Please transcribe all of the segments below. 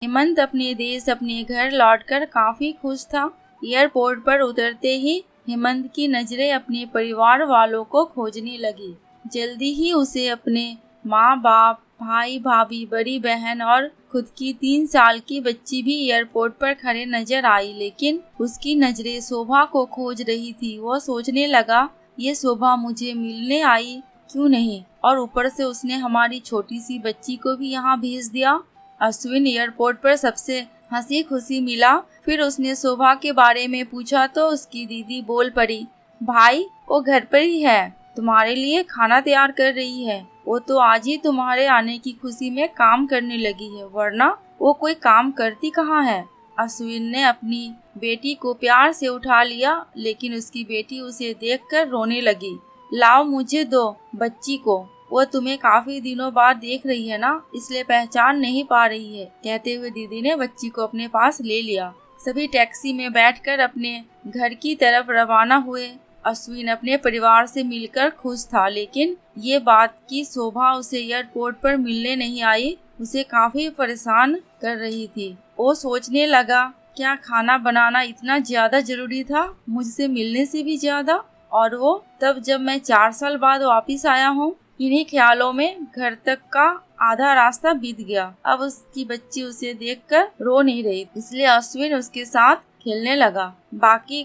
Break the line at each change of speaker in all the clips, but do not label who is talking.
हेमंत अपने देश अपने घर लौटकर काफी खुश था। एयरपोर्ट पर उतरते ही हेमंत की नजरें अपने परिवार वालों को खोजने लगी। जल्दी ही उसे अपने माँ बाप, भाई भाभी, बड़ी बहन और खुद की 3 साल की बच्ची भी एयरपोर्ट पर खड़े नजर आई, लेकिन उसकी नजरें शोभा को खोज रही थी। वो सोचने लगा, ये शोभा मुझे मिलने आई क्यों नहीं, और ऊपर से उसने हमारी छोटी सी बच्ची को भी यहाँ भेज दिया। अश्विन एयरपोर्ट पर सबसे हंसी खुशी मिला। फिर उसने शोभा के बारे में पूछा तो उसकी दीदी बोल पड़ी, भाई वो घर पर ही है, तुम्हारे लिए खाना तैयार कर रही है। वो तो आज ही तुम्हारे आने की खुशी में काम करने लगी है, वरना वो कोई काम करती कहाँ है। अश्विन ने अपनी बेटी को प्यार से उठा लिया, लेकिन उसकी बेटी उसे देखकर रोने लगी। लाओ मुझे दो बच्ची को, वो तुम्हें काफी दिनों बाद देख रही है ना, इसलिए पहचान नहीं पा रही है, कहते हुए दीदी ने बच्ची को अपने पास ले लिया। सभी टैक्सी में बैठकर अपने घर की तरफ रवाना हुए। अश्विन अपने परिवार से मिलकर खुश था, लेकिन ये बात कि शोभा उसे एयरपोर्ट पर मिलने नहीं आई उसे काफी परेशान कर रही थी। वो सोचने लगा, क्या खाना बनाना इतना ज्यादा जरूरी था, मुझसे मिलने से भी ज्यादा। और वो तब जब मैं 4 साल बाद वापिस आया हूँ। इन्हीं ख्यालों में घर तक का आधा रास्ता बीत गया। अब उसकी बच्ची उसे देखकर रो नहीं रही, इसलिए अश्विन उसके साथ खेलने लगा। बाकी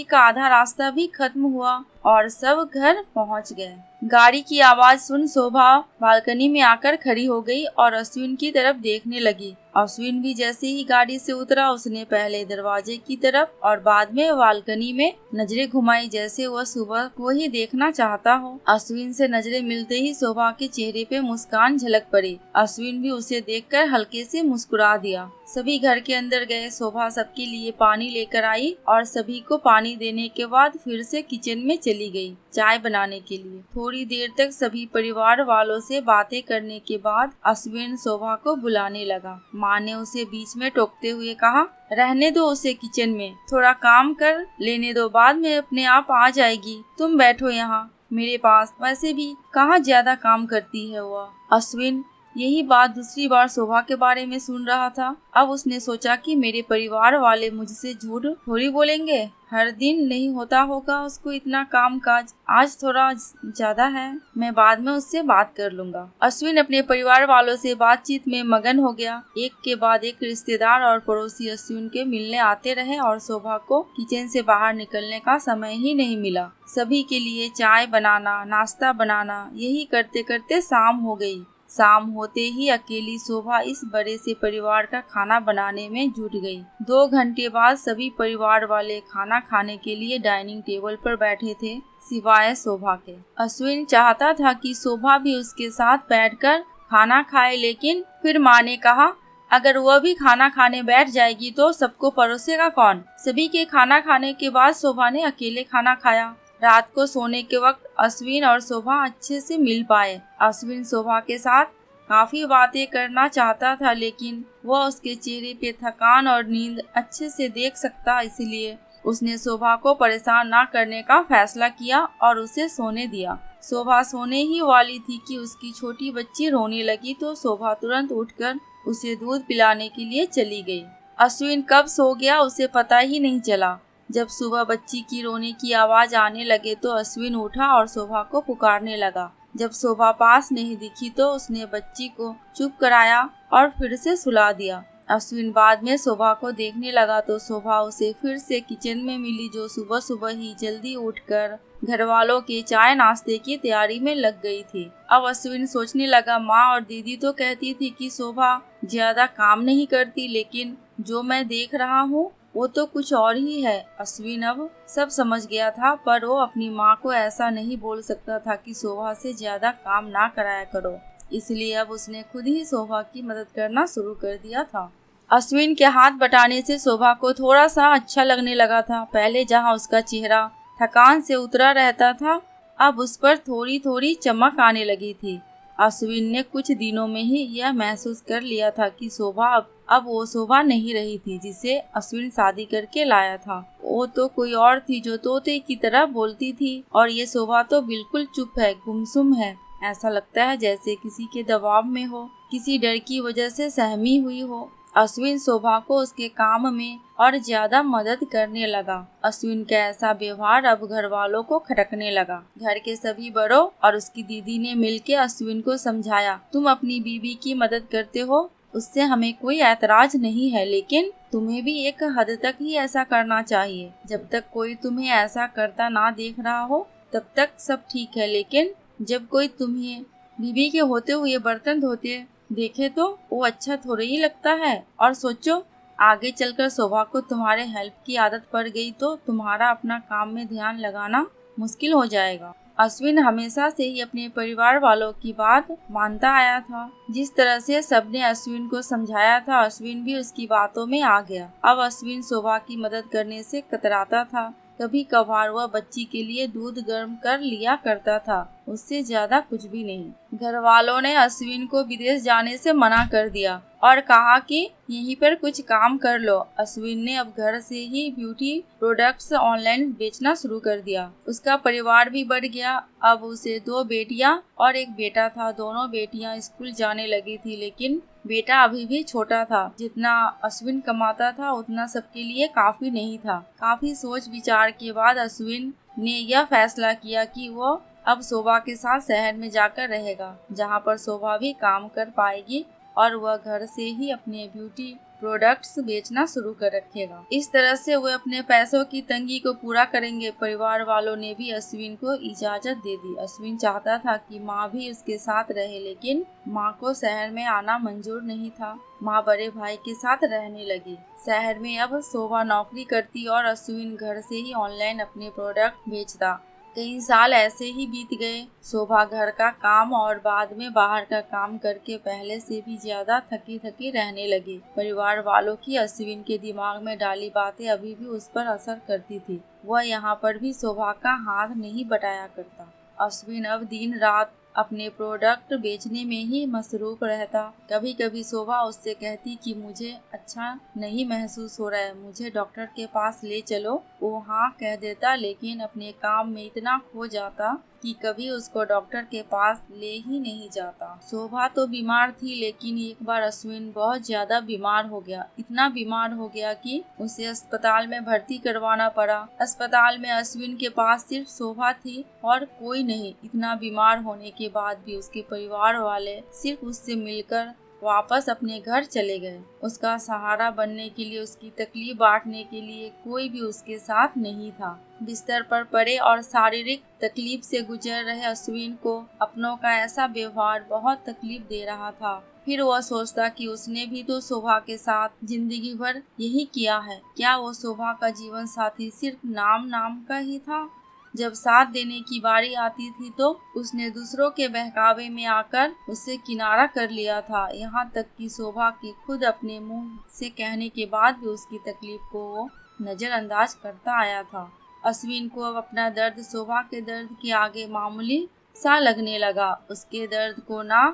का आधा रास्ता भी खत्म हुआ और सब घर पहुंच गए। गाड़ी की आवाज सुन शोभा बालकनी में आकर खड़ी हो गई और अश्विन की तरफ देखने लगी। अश्विन भी जैसे ही गाड़ी से उतरा, उसने पहले दरवाजे की तरफ और बाद में बालकनी में नजरें घुमाई, जैसे वह सुबह को ही देखना चाहता हो। अश्विन से नजरें मिलते ही शोभा के चेहरे पे मुस्कान झलक पड़ी। अश्विन भी उसे देखकर हल्के से मुस्कुरा दिया। सभी घर के अंदर गए। शोभा सबके लिए पानी लेकर आई और सभी को पानी देने के बाद फिर से किचन में चली गई चाय बनाने के लिए। थोड़ी देर तक सभी परिवार वालों से बातें करने के बाद अश्विन शोभा को बुलाने लगा। माँ ने उसे बीच में टोकते हुए कहा, रहने दो उसे किचन में, थोड़ा काम कर लेने दो, बाद में अपने आप आ जाएगी। तुम बैठो यहाँ मेरे पास, वैसे भी कहाँ ज्यादा काम करती है वह। अश्विन यही बात दूसरी बार शोभा के बारे में सुन रहा था। अब उसने सोचा कि मेरे परिवार वाले मुझसे झूठ थोड़ी बोलेंगे, हर दिन नहीं होता होगा उसको इतना काम काज, आज थोड़ा ज्यादा है, मैं बाद में उससे बात कर लूंगा। अश्विन अपने परिवार वालों से बातचीत में मगन हो गया। एक के बाद एक रिश्तेदार और पड़ोसी अश्विन के मिलने आते रहे और शोभा को किचन से बाहर निकलने का समय ही नहीं मिला। सभी के लिए चाय बनाना, नाश्ता बनाना, यही करते करते शाम हो गई। शाम होते ही अकेली शोभा इस बड़े से परिवार का खाना बनाने में जुट गई। 2 घंटे बाद सभी परिवार वाले खाना खाने के लिए डाइनिंग टेबल पर बैठे थे, सिवाय शोभा के। अश्विन चाहता था कि शोभा भी उसके साथ बैठकर खाना खाए, लेकिन फिर माँ ने कहा, अगर वह भी खाना खाने बैठ जाएगी तो सबको परोसेगा कौन। सभी के खाना खाने के बाद शोभा ने अकेले खाना खाया। रात को सोने के वक्त अश्विन और शोभा अच्छे से मिल पाए। अश्विन शोभा के साथ काफी बातें करना चाहता था, लेकिन वह उसके चेहरे पे थकान और नींद अच्छे से देख सकता, इसलिए उसने शोभा को परेशान ना करने का फैसला किया और उसे सोने दिया। शोभा सोने ही वाली थी कि उसकी छोटी बच्ची रोने लगी तो शोभा तुरंत उठकर उसे दूध पिलाने के लिए चली गई। अश्विन कब सो गया उसे पता ही नहीं चला। जब सुबह बच्ची की रोने की आवाज आने लगे तो अश्विन उठा और शोभा को पुकारने लगा। जब शोभा पास नहीं दिखी तो उसने बच्ची को चुप कराया और फिर से सुला दिया। अश्विन बाद में शोभा को देखने लगा तो शोभा उसे फिर से किचन में मिली, जो सुबह सुबह ही जल्दी उठकर घर वालों के चाय नाश्ते की तैयारी में लग गई थी। अब अश्विन सोचने लगा, माँ और दीदी तो कहती थी कि शोभा ज्यादा काम नहीं करती, लेकिन जो मैं देख रहा हूँ वो तो कुछ और ही है। अश्विन अब सब समझ गया था, पर वो अपनी माँ को ऐसा नहीं बोल सकता था कि शोभा से ज्यादा काम ना कराया करो, इसलिए अब उसने खुद ही शोभा की मदद करना शुरू कर दिया था। अश्विन के हाथ बटाने से शोभा को थोड़ा सा अच्छा लगने लगा था। पहले जहाँ उसका चेहरा थकान से उतरा रहता था, अब उस पर थोड़ी थोड़ी चमक आने लगी थी। अश्विन ने कुछ दिनों में ही यह महसूस कर लिया था कि शोभा अब वो शोभा नहीं रही थी जिसे अश्विन शादी करके लाया था। वो तो कोई और थी जो तोते की तरह बोलती थी, और ये शोभा तो बिल्कुल चुप है, गुमसुम है। ऐसा लगता है जैसे किसी के दबाव में हो, किसी डर की वजह से सहमी हुई हो। अश्विन शोभा को उसके काम में और ज्यादा मदद करने लगा। अश्विन का ऐसा व्यवहार अब घर वालों को खटकने लगा। घर के सभी बड़ों और उसकी दीदी ने मिलकर अश्विन को समझाया, तुम अपनी बीवी की मदद करते हो, उससे हमें कोई ऐतराज नहीं है, लेकिन तुम्हें भी एक हद तक ही ऐसा करना चाहिए। जब तक कोई तुम्हें ऐसा करता ना देख रहा हो तब तक सब ठीक है, लेकिन जब कोई तुम्हें बीवी के होते हुए बर्तन धोते देखे तो वो अच्छा थोड़ा ही लगता है। और सोचो, आगे चलकर शोभा को तुम्हारे हेल्प की आदत पड़ गई तो तुम्हारा अपना काम में ध्यान लगाना मुश्किल हो जाएगा। अश्विन हमेशा से ही अपने परिवार वालों की बात मानता आया था। जिस तरह से सबने अश्विन को समझाया था, अश्विन भी उसकी बातों में आ गया। अब अश्विन शोभा की मदद करने से कतराता था। कभी कभार वह बच्ची के लिए दूध गर्म कर लिया करता था, उससे ज्यादा कुछ भी नहीं। घर वालों ने अश्विन को विदेश जाने से मना कर दिया और कहा कि यहीं पर कुछ काम कर लो। अश्विन ने अब घर से ही ब्यूटी प्रोडक्ट्स ऑनलाइन बेचना शुरू कर दिया। उसका परिवार भी बढ़ गया। अब उसे 2 बेटियां और 1 बेटा था। दोनों बेटियां स्कूल जाने लगी थी, लेकिन बेटा अभी भी छोटा था। जितना अश्विन कमाता था उतना सबके लिए काफी नहीं था। काफी सोच विचार के बाद अश्विन ने यह फैसला किया कि वो अब शोभा के साथ शहर में जाकर रहेगा, जहाँ पर शोभा भी काम कर पाएगी और वह घर से ही अपने ब्यूटी प्रोडक्ट्स बेचना शुरू कर रखेगा। इस तरह से वे अपने पैसों की तंगी को पूरा करेंगे। परिवार वालों ने भी अश्विन को इजाजत दे दी। अश्विन चाहता था कि माँ भी उसके साथ रहे, लेकिन माँ को शहर में आना मंजूर नहीं था। माँ बड़े भाई के साथ रहने लगी। शहर में अब शोभा नौकरी करती और अश्विन घर से ही ऑनलाइन अपने प्रोडक्ट बेचता। कई साल ऐसे ही बीत गए। शोभा घर का काम और बाद में बाहर का काम करके पहले से भी ज्यादा थकी थकी रहने लगी। परिवार वालों की अश्विन के दिमाग में डाली बातें अभी भी उस पर असर करती थी। वह यहाँ पर भी शोभा का हाथ नहीं बटाया करता। अश्विन अब दिन रात अपने प्रोडक्ट बेचने में ही मसरूफ रहता। कभी कभी शोभा उससे कहती कि मुझे अच्छा नहीं महसूस हो रहा है, मुझे डॉक्टर के पास ले चलो। वो हाँ कह देता, लेकिन अपने काम में इतना खो जाता कि कभी उसको डॉक्टर के पास ले ही नहीं जाता। शोभा तो बीमार थी, लेकिन एक बार अश्विन बहुत ज्यादा बीमार हो गया। इतना बीमार हो गया कि उसे अस्पताल में भर्ती करवाना पड़ा। अस्पताल में अश्विन के पास सिर्फ शोभा थी और कोई नहीं। इतना बीमार होने के बाद भी उसके परिवार वाले सिर्फ उससे मिलकर वापस अपने घर चले गए। उसका सहारा बनने के लिए, उसकी तकलीफ बांटने के लिए कोई भी उसके साथ नहीं था। बिस्तर पर पड़े और शारीरिक तकलीफ से गुजर रहे अश्विन को अपनों का ऐसा व्यवहार बहुत तकलीफ दे रहा था। फिर वह सोचता कि उसने भी तो शोभा के साथ जिंदगी भर यही किया है। क्या वो शोभा का जीवन साथी सिर्फ नाम का ही था? जब साथ देने की बारी आती थी तो उसने दूसरों के बहकावे में आकर उससे किनारा कर लिया था। यहाँ तक कि शोभा के खुद अपने मुंह से कहने के बाद भी उसकी तकलीफ को वो नजरअंदाज करता आया था। अश्विन को अब अपना दर्द शोभा के दर्द के आगे मामूली सा लगने लगा। उसके दर्द को ना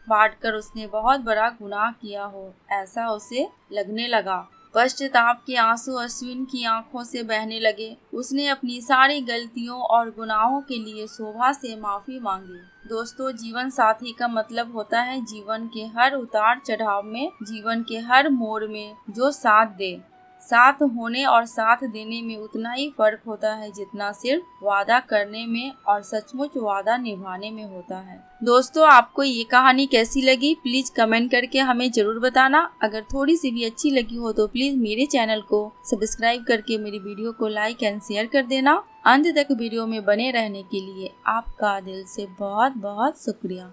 बांटकर उसने बहुत बड़ा गुनाह किया हो, ऐसा उसे लगने लगा। पश्चाताप के आंसू अश्विन की आंखों से बहने लगे। उसने अपनी सारी गलतियों और गुनाहों के लिए शोभा से माफी मांगी। दोस्तों, जीवन साथी का मतलब होता है जीवन के हर उतार चढ़ाव में, जीवन के हर मोड़ में जो साथ दे। साथ होने और साथ देने में उतना ही फर्क होता है जितना सिर्फ वादा करने में और सचमुच वादा निभाने में होता है। दोस्तों, आपको ये कहानी कैसी लगी प्लीज कमेंट करके हमें जरूर बताना। अगर थोड़ी सी भी अच्छी लगी हो तो प्लीज मेरे चैनल को सब्सक्राइब करके मेरी वीडियो को लाइक एंड शेयर कर देना। अंत तक वीडियो में बने रहने के लिए आपका दिल से बहुत बहुत शुक्रिया।